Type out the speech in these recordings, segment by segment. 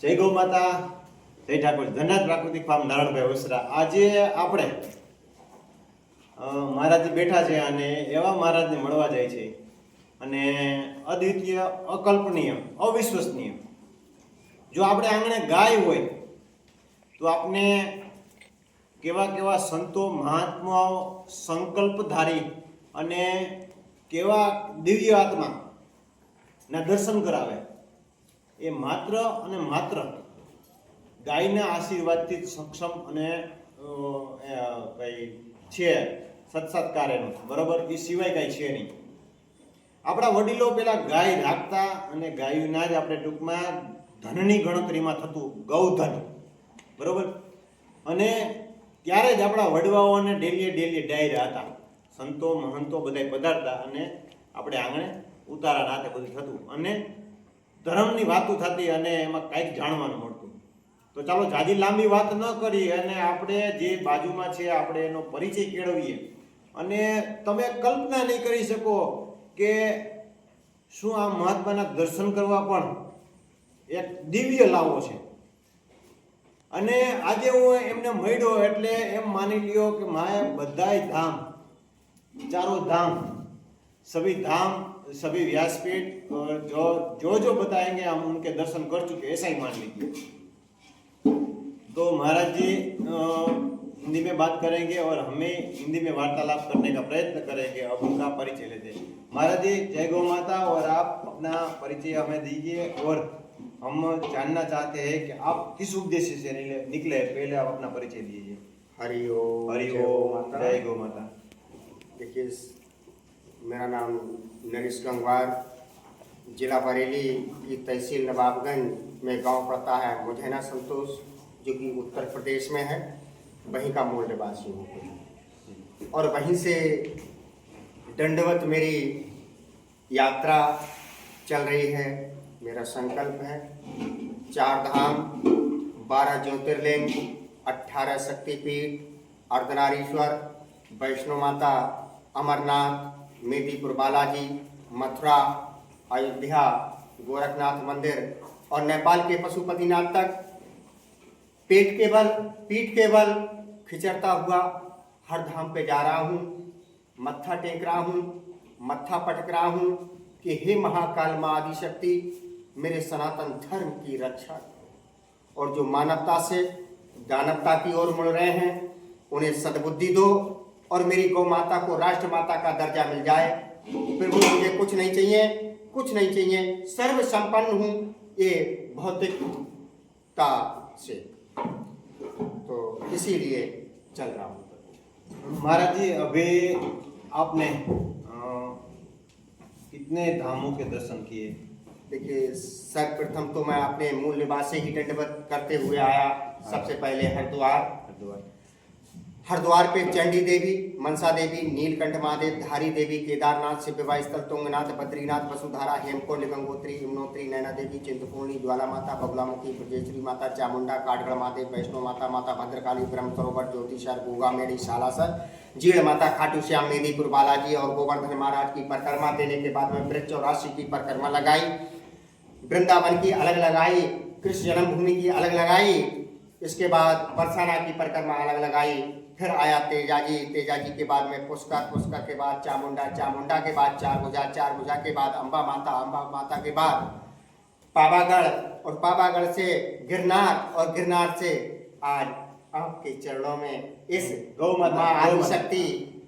જય ગૌ માતા, જય ઠાકોર. ધનરાજ પ્રાકૃતિક ફાર્મ નારાયણભાઈ ઓસરા. આજે આપણે મહારાજજી બેઠા છે અને એવા મહારાજને મળવા જાય છે અને અદ્વિતીય, અકલ્પનીય, અવિશ્વસનીય. જો આપણે આંગણે ગાય હોય તો આપણે કેવા કેવા સંતો, મહાત્માઓ, સંકલ્પધારી અને કેવા દિવ્ય આત્મા ના દર્શન કરાવે. એ માત્ર અને માત્ર ગાયના આશીર્વાદથી જ સક્ષમ અને કઈ છે સત્સત્કાર એનો, બરોબર? એ સિવાય કાંઈ છે નહીં. આપણા વડીલો પેલા ગાય રાખતા અને ગાયોના જ આપણે ટૂંકમાં ધનની ગણતરીમાં થતું ગૌધન, બરોબર? અને ત્યારે જ આપણા વડવાઓને ડેલીએ ડાયરા હતા. સંતો મહંતો બધા પધારતા અને આપણે આંગણે ઉતારા નાતે બધું થતું અને ધર્મની વાતો થતી અને એમાં કંઈક જાણવાનું મળતું. તો ચાલો જાજી લાંબી વાત ન કરી અને આપણે જે બાજુમાં છે આપણે એનો પરિચય કેળવીએ. અને તમે કલ્પના નહીં કરી શકો કે શું આ મહાત્માના દર્શન કરવા પણ એક દિવ્ય લાવો છે. અને આજે હું એમને મળ્યો એટલે એમ માની લ્યો કે માએ બધાય ધામ, ચારો ધામ, सभी धाम, सभी व्यासपीठ जो बताएंगे हम उनके दर्शन कर चुके, ऐसा ही मान लीजिए. तो महाराज जी हिंदी में बात करेंगे और हमें हिंदी में वार्तालाप करने का प्रयत्न करेंगे. अब उनका परिचय लेते हैं. महाराज जी जय गौ माता. और आप अपना परिचय हमें दीजिए और हम जानना चाहते हैं कि आप किस उद्देश्य से निकले. पहले आप अपना परिचय दीजिए. हरि ओम. हरि ओम. जय गौ माता. देखिए, मेरा नाम नरेश गंगवार, जिला बरेली की तहसील नवाबगंज में गांव पड़ता है मुझैना संतोष, जो कि उत्तर प्रदेश में है. वहीं का मूल निवासी हूँ और वहीं से दंडवत मेरी यात्रा चल रही है. मेरा संकल्प है 4 धाम, 12 ज्योतिर्लिंग, 18 शक्तिपीठ, अर्धनारीश्वर, वैष्णो माता, अमरनाथ, मेदीपुर बालाजी, मथुरा, अयोध्या, गोरखनाथ मंदिर और नेपाल के पशुपतिनाथ तक पीठ के बल खिचरता हुआ हर धाम पे जा रहा हूँ. मत्था टेक रहा हूँ, मत्था पटक रहा हूँ कि हे महाकाल माँ आदिशक्ति, मेरे सनातन धर्म की रक्षा और जो मानवता से दानवता की ओर मुड़ रहे हैं उन्हें सद्बुद्धि दो और मेरी गौ माता को राष्ट्र माता का दर्जा मिल जाए. फिर वो मुझे कुछ नहीं चाहिए, सर्व संपन्न हूँ ये भौतिकता से. तो इसीलिए चल रहा हूँ. महाराज जी अभी आपने कितने धामों के दर्शन किए? देखिए, सर्वप्रथम तो मैं अपने मूल निवास से ही दंडवत करते हुए आया. सबसे पहले हरिद्वार पे चंडी देवी, मनसा देवी, नीलकंठ महादेव, धारी देवी, केदारनाथ, शिव विवाह स्थल, तुंगनाथ, बद्रीनाथ, वसुधारा, हेमकुंड, गंगोत्री, यमुनोत्री, नैना देवी, चिंतपूर्णी, ज्वाला माता, बगलामुखी, ब्रजेश्वरी माता, चामुंडा, काठगढ़ महादेव, वैष्णो माता, माता भद्रकाली, ब्रह्म सरोवर, ज्योतिषर, गोगा मेड़ी, सालासर, जीड़ माता, खाटू श्याम, मेदीपुर बालाजी और गोवर्धन महाराज की परिक्रमा देने के बाद में वृक्ष और राशि की परिक्रमा लगाई. वृंदावन की अलग लगाई, कृष्ण जन्मभूमि की अलग लगाई. इसके बाद बरसाना की परिक्रमा अलग लगाई. फिर आया तेजाजी के बाद में पुष्कर के बाद चामुंडा के बाद चार भुजा के बाद अम्बा माता के बाद पावागढ़ और पावागढ़ से गिरनार और गिरनार से आज आपके चरणों में इस गौ माता आदिशक्ति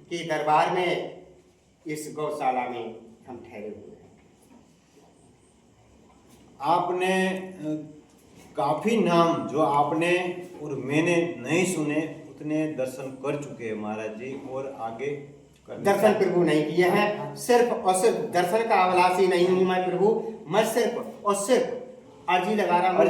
की दरबार में इस गौशाला में हम ठहरे हुए हैं. आपने काफी नाम जो आपने और मैंने नहीं सुने उतने दर्शन कर चुके हैं महाराज जी और आगे दर्शन प्रभु नहीं किए हैं. सिर्फ और सिर्फ दर्शन का अभिलाषी नहीं हूँ मैं प्रभु. मैं सिर्फ और सिर्फ अर्जी लगा रहा हूँ.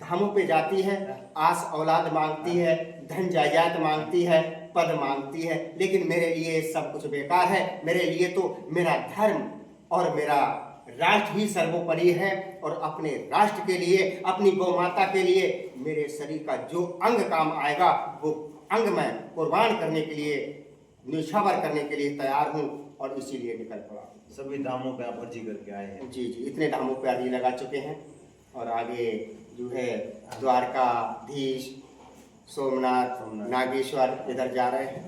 धामों पे जाती है, आस औलाद मांगती है, धन जायदाद मांगती है, पद मांगती है, लेकिन मेरे लिए सब कुछ बेकार है. मेरे लिए तो मेरा धर्म और मेरा राष्ट्र ही सर्वोपरि है और अपने राष्ट्र के लिए, अपनी गौ माता के लिए मेरे शरीर का जो अंग काम आएगा वो अंग मैं कुर्बान करने के लिए, निछावर करने के लिए तैयार हूँ और इसीलिए निकल पड़ा हूँ. सभी धामों पे आप अर्जी करके आए हैं। जी जी, इतने धामों पे अर्जी लगा चुके हैं और आगे जो है द्वारकाधीश, सोमनाथ, नागेश्वर इधर जा रहे हैं।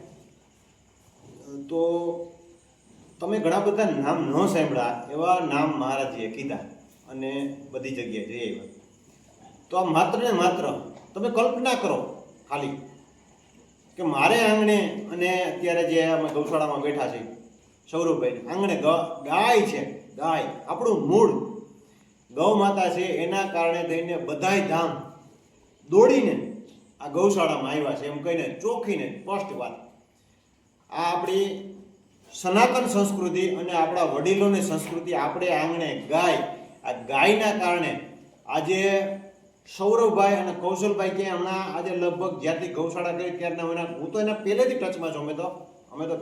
તો તમે ઘણા બધા નામ ન સાંભળ્યા એવા નામ મહારાજજીએ કીધા અને બધી જગ્યાએ જઈ આવ્યા. તો આ માત્ર ને માત્ર તમે કલ્પના કરો ખાલી કે મારે આંગણે અને અત્યારે જે અમે ગૌશાળામાં બેઠા છીએ સૌરભભાઈ આંગણે ગાય છે, ગાય આપણું મૂળ ગૌ માતા છે. એના કારણે થઈને બધાય ધામ દોડીને આ ગૌશાળામાં આવ્યા છે એમ કહીને ચોખ્ખીને સ્પષ્ટ વાત. આ આપણી સનાતન સંસ્કૃતિ અને આપણા વડીલોની સંસ્કૃતિ આપણે આંગણે ગાય, આ ગાયના કારણે આજે સૌરભભાઈ અને કૌશલભાઈ કે હમણાં આજે લગભગ જ્યારથી ગૌશાળા કરી ત્યારના હું તો એના પહેલેથી ટચમાં છું. અમે તો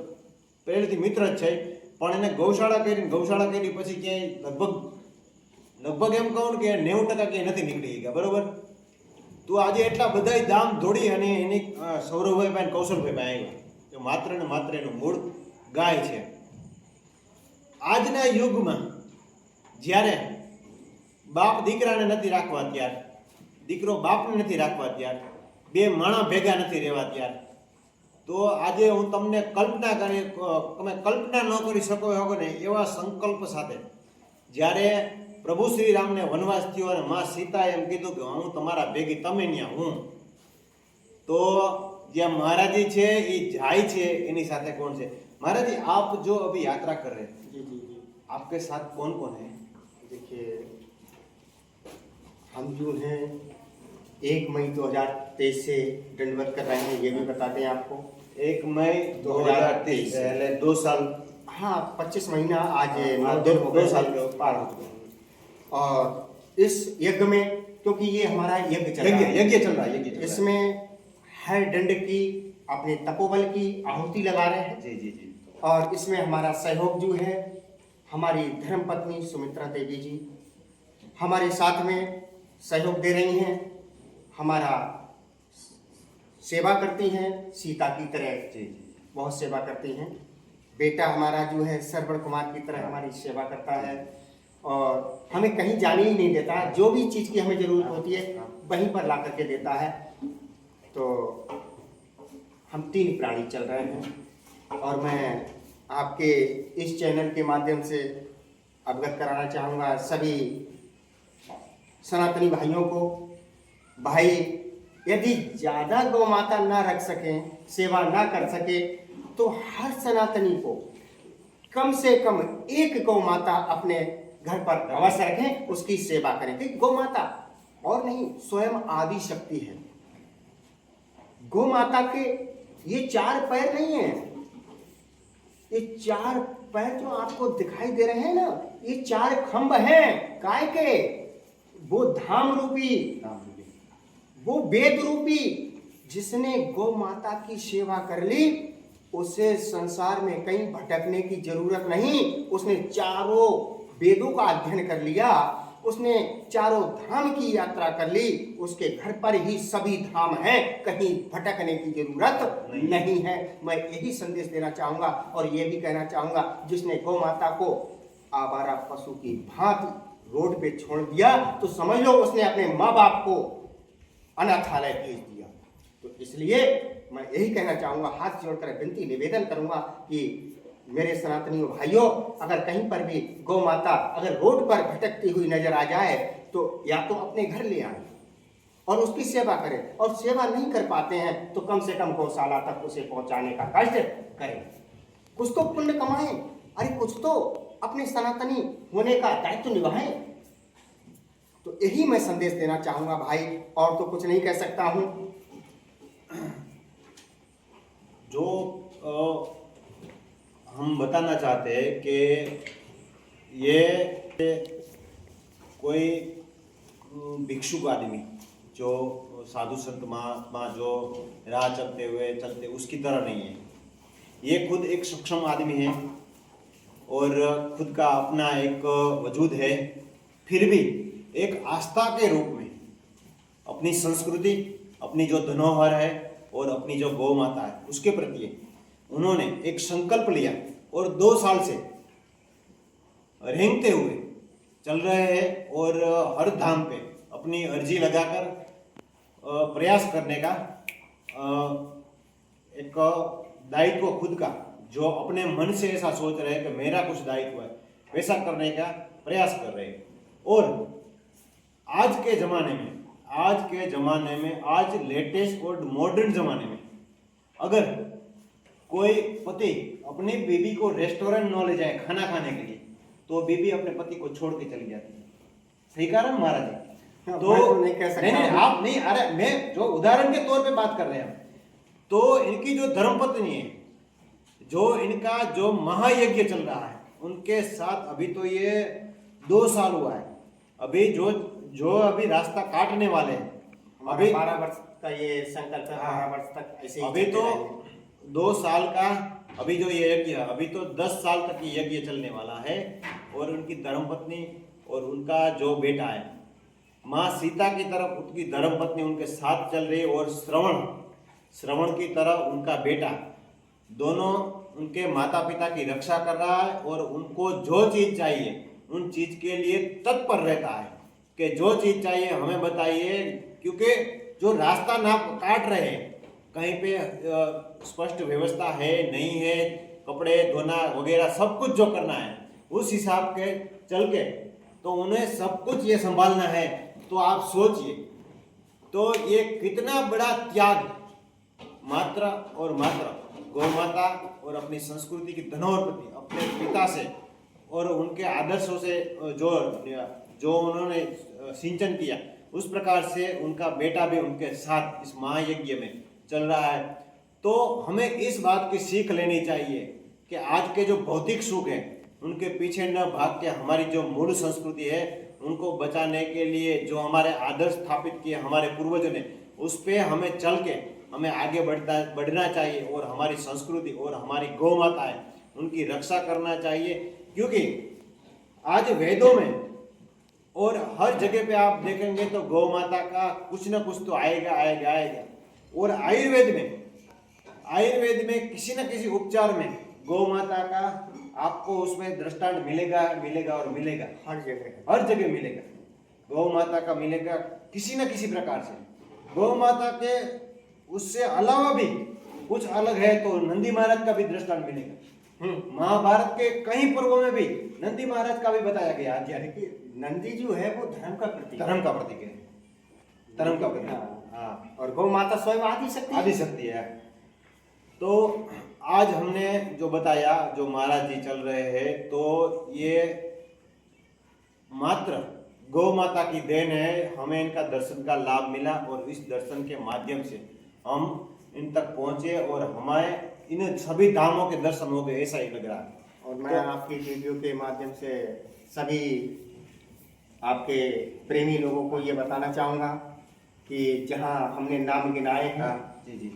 પહેલેથી મિત્ર જ છે, પણ એને ગૌશાળા કરી પછી ક્યાંય લગભગ એમ કહું કે 90% ક્યાંય નથી નીકળી ગયા, બરોબર. તો આજે એટલા બધાય ધામ દોડી અને એની સૌરભભાઈ અને કૌશલભાઈ આવ્યા. તો માત્ર ને માત્ર એનું મૂળ ગાય છે. આજના યુગમાં જ્યારે બાપ દીકરાને નથી રાખવા ત્યાર, દીકરો બાપને નથી રાખવા ત્યાર, બે માણા ભેગા નથી રહેવા ત્યાર, તો આજે હું તમને તમે કલ્પના ન કરી શકો ને એવા સંકલ્પ સાથે જ્યારે પ્રભુ શ્રી રામને વનવાસ થયો અને માં સીતાએ એમ કીધું કે હું તમારા ભેગી, તમે ન્યા હું, તો જ્યાં महाराज जी छे ये जाय छे एनी साथे कौन छे? महाराज जी आप जो अभी यात्रा कर रहे हैं, जी जी जी, आपके साथ कौन कौन है? देखिए हम जो हैं 1 मई 2023 से दंडवत कर रहे हैं, ये भी बता दें आपको। 1 मई 2023 पहले 2 साल, हाँ 25 महीना आज 9 दिन हो गए, 2 साल के पार हो गए। और इस यज्ञ में, क्योंकि ये हमारा यज्ञ चल रहा है, इसमें हर दंड की अपने तपोबल की आहुति लगा रहे हैं। जी जी जी। और इसमें हमारा सहयोग जो है हमारी धर्मपत्नी सुमित्रा देवी जी हमारे साथ में सहयोग दे रही हैं, हमारा सेवा करती हैं, सीता की तरह जी बहुत सेवा करती हैं। बेटा हमारा जो है श्रवण कुमार की तरह हमारी सेवा करता है और हमें कहीं जाने ही नहीं देता, जो भी चीज़ की हमें ज़रूरत होती है वहीं पर ला करके देता है। तो हम 3 प्राणी चल रहे हैं और मैं आपके इस चैनल के माध्यम से अवगत कराना चाहूँगा सभी सनातनी भाइयों को, भाई यदि ज़्यादा गौ माता ना रख सकें, सेवा ना कर सके, तो हर सनातनी को कम से कम 1 गौ माता अपने घर पर अवश्य रखें, उसकी सेवा करें। क्योंकि गौ माता और नहीं, स्वयं आदि शक्ति है। गौ माता के ये 4 पैर नहीं है, ये 4 पैर जो आपको दिखाई दे रहे हैं ना, ये 4 खंभ हैं काय के, वो धाम रूपी, वो वेद रूपी। जिसने गौ माता की सेवा कर ली उसे संसार में कहीं भटकने की जरूरत नहीं। उसने चारों वेदों का अध्ययन कर लिया, उसने चारों धाम की यात्रा कर ली, उसके घर पर ही सभी धाम हैं, कहीं भटकने की जरूरत नहीं है। मैं यही संदेश देना चाहूँगा और ये भी कहना चाहूँगा, जिसने गौ माता को आवारा पशु की भांति रोड पे छोड़ दिया तो समझ लो उसने अपने माँ बाप को अनाथालय भेज दिया। तो इसलिए मैं यही कहना चाहूँगा, हाथ जोड़कर विनती निवेदन करूँगा कि मेरे सनातनी भाइयों, अगर कहीं पर भी गौ माता अगर रोड पर भटकती हुई नजर आ जाए तो या तो अपने घर ले आए और उसकी सेवा करें, और सेवा नहीं कर पाते हैं तो कम से कम गौशाला तक उसे पहुंचाने का कष्ट करें। कुछ तो पुण्य कमाएं, अरे कुछ तो अपने सनातनी होने का दायित्व निभाएं। तो यही मैं संदेश देना चाहूँगा भाई, और तो कुछ नहीं कह सकता हूँ। जो हम बताना चाहते हैं कि ये कोई भिक्षुक आदमी जो साधु संत महात्मा जो राह चलते उसकी तरह नहीं है। ये खुद एक सक्षम आदमी है और खुद का अपना एक वजूद है, फिर भी एक आस्था के रूप में अपनी संस्कृति, अपनी जो धरोहर है और अपनी जो गौ माता है उसके प्रति उन्होंने एक संकल्प लिया और 2 साल से रेंगते हुए चल रहे हैं और हर धाम पे अपनी अर्जी लगाकर प्रयास करने का एक दायित्व खुद का, जो अपने मन से ऐसा सोच रहे हैं कि मेरा कुछ दायित्व है, वैसा करने का प्रयास कर रहे हैं। और आज के ज़माने में आज लेटेस्ट और मॉडर्न ज़माने में अगर कोई पति अपनी बीवी को रेस्टोरेंट न ले जाए खाना खाने के लिए, तो बीवी अपने पति को छोड़ के चली जाती है। सही कहा ना महाराज जी? तो नहीं कह सकता। नहीं आप नहीं, अरे मैं जो उदाहरण के तौर पे बात कर रहे हैं, तो इनकी जो धर्मपत्नी है, जो इनका जो महायज्ञ चल रहा है, उनके साथ अभी तो ये 2 साल हुआ है। अभी जो अभी रास्ता काटने वाले हैं, अभी 12 वर्ष का ये संकल्प है, 12 वर्ष तक ऐसे ही अभी चलते तो रहेंगे। 2 साल का अभी जो ये यज्ञ है, अभी तो 10 साल तक ये यज्ञ चलने वाला है। और उनकी धर्मपत्नी और उनका जो बेटा है, माँ सीता की तरफ उनकी धर्मपत्नी उनके साथ चल रही है, और श्रवण की तरह उनका बेटा, दोनों उनके माता पिता की रक्षा कर रहा है। और उनको जो चीज़ चाहिए उन चीज़ के लिए तत्पर रहता है कि जो चीज़ चाहिए हमें बताइए, क्योंकि जो रास्ता ना काट रहे हैं, कहीं पे स्पष्ट व्यवस्था है नहीं है, कपड़े धोना वगैरह सब कुछ जो करना है उस हिसाब के चल के, तो उन्हें सब कुछ ये संभालना है। तो आप सोचिए, तो ये कितना बड़ा त्याग मात्र और मात्र गौ माता और अपनी संस्कृति की धरोहर प्रति अपने पिता से और उनके आदर्शों से जो उन्होंने सिंचन किया, उस प्रकार से उनका बेटा भी उनके साथ इस महायज्ञ में चल रहा है। तो हमें इस बात की सीख लेनी चाहिए कि आज के जो भौतिक सुख है उनके पीछे न भाग के हमारी जो मूल संस्कृति है उनको बचाने के लिए जो हमारे आदर्श स्थापित किए हमारे पूर्वजों ने, उस पे हमें चल के हमें आगे बढ़ना चाहिए और हमारी संस्कृति और हमारी गौ माता है उनकी रक्षा करना चाहिए। क्योंकि आज वेदों में और हर जगह पे आप देखेंगे तो गौ माता का कुछ ना कुछ तो आएगा। और आयुर्वेद में किसी न किसी उपचार में गौ माता का आपको उसमें दृष्टांत मिलेगा। हर जगह मिलेगा, गौ माता का मिलेगा किसी न किसी प्रकार से। गौ माता के उससे अलावा भी कुछ अलग है तो नंदी महाराज का भी दृष्टांत मिलेगा। महाभारत के कई पर्वों में भी नंदी महाराज का भी बताया गया। नंदी जो है वो धर्म का प्रतीक है। धर्म का प्रतीक। हाँ। और गौ माता स्वयं आदि शक्ति है। तो आज हमने जो बताया, जो महाराज जी चल रहे हैं, तो ये मात्र गौ माता की देन है। हमें इनका दर्शन का लाभ मिला और इस दर्शन के माध्यम से हम इन तक पहुंचे और हमें इन सभी धामों के दर्शन हो गए, ऐसा ही लग रहा है। और मैं आपकी वीडियो के माध्यम से सभी आपके प्रेमी लोगों को ये बताना चाहूँगा कि जहाँ हमने नाम गिनाए हैं, जी,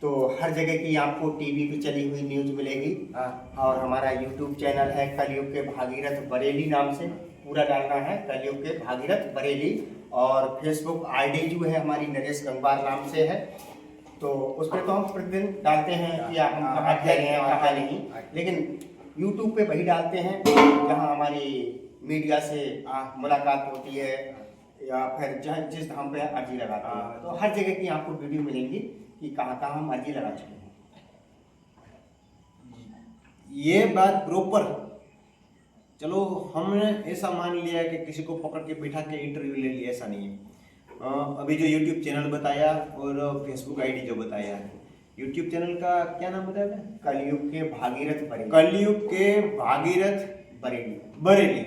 तो हर जगह की आपको टीवी पे चली हुई न्यूज़ मिलेगी। और हमारा यूट्यूब चैनल है कलयुग के भागीरथ बरेली, नाम से पूरा डालना है, कलयुग के भागीरथ बरेली। और फेसबुक आईडी जो है हमारी नरेश गंगवार नाम से है। तो उस पर तो हम प्रतिदिन डालते हैं कि आप हम कहाँ कह रहे हैं और क्या नहीं, लेकिन यूट्यूब पे वही डालते हैं जहाँ हमारी मीडिया से मुलाकात होती है या फिर जिस धाम पे अर्जी लगाते हैं। तो हर जगह की आपको वीडियो मिलेंगी कि कहाँ कहाँ हम अर्जी लगा चुके हैं। ये बात प्रॉपर, चलो हमने ऐसा मान लिया कि किसी को पकड़ के बिठा के इंटरव्यू ले लिया, ऐसा नहीं है। अभी जो यूट्यूब चैनल बताया और फेसबुक आईडी जो बताया है, यूट्यूब चैनल का क्या नाम बताया? कलयुग के भागीरथ बरेली।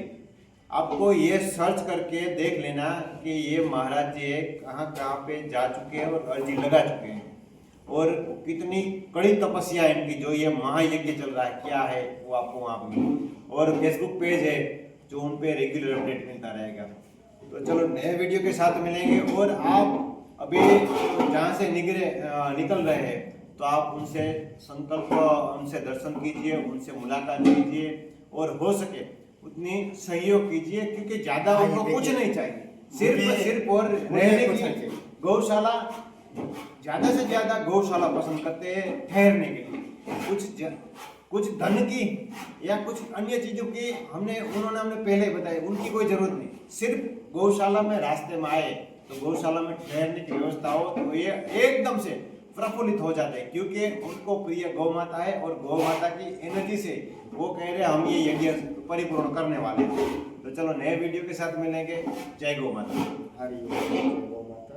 आपको ये सर्च करके देख लेना कि ये महाराज जी कहाँ पे जा चुके हैं और अर्जी लगा चुके हैं और कितनी कड़ी तपस्या है इनकी। जो ये महायज्ञ चल रहा है क्या है वो आपको वहाँ पे, और फेसबुक पेज है जो उन पे रेगुलर अपडेट मिलता रहेगा। तो चलो नए वीडियो के साथ मिलेंगे। और आप अभी जहाँ से निकल रहे हैं तो आप उनसे संकल्प, उनसे दर्शन कीजिए, उनसे मुलाकात कीजिए और हो सके उतनी सहयोग कीजिए, क्योंकि ज्यादा उनको कुछ नहीं चाहिए, सिर्फ और रहने की गौशाला, ज्यादा से ज्यादा गौशाला पसंद करते हैं ठहरने के लिए। कुछ धन की या कुछ अन्य चीज़ों की उन्होंने हमने पहले ही बताई, उनकी कोई जरूरत नहीं। सिर्फ गौशाला में रास्ते में आए तो गौशाला में ठहरने की व्यवस्था हो तो ये एकदम से प्रफुल्लित हो जाते हैं, क्योंकि उनको प्रिय गौ माता है और गौ माता की एनर्जी से वो कह रहे हैं हम ये यज्ञ परिपूर्ण करने वाले हैं। तो चलो नए वीडियो के साथ मिलेंगे। जय गौ माता। हरि ओम, जय गौ माता।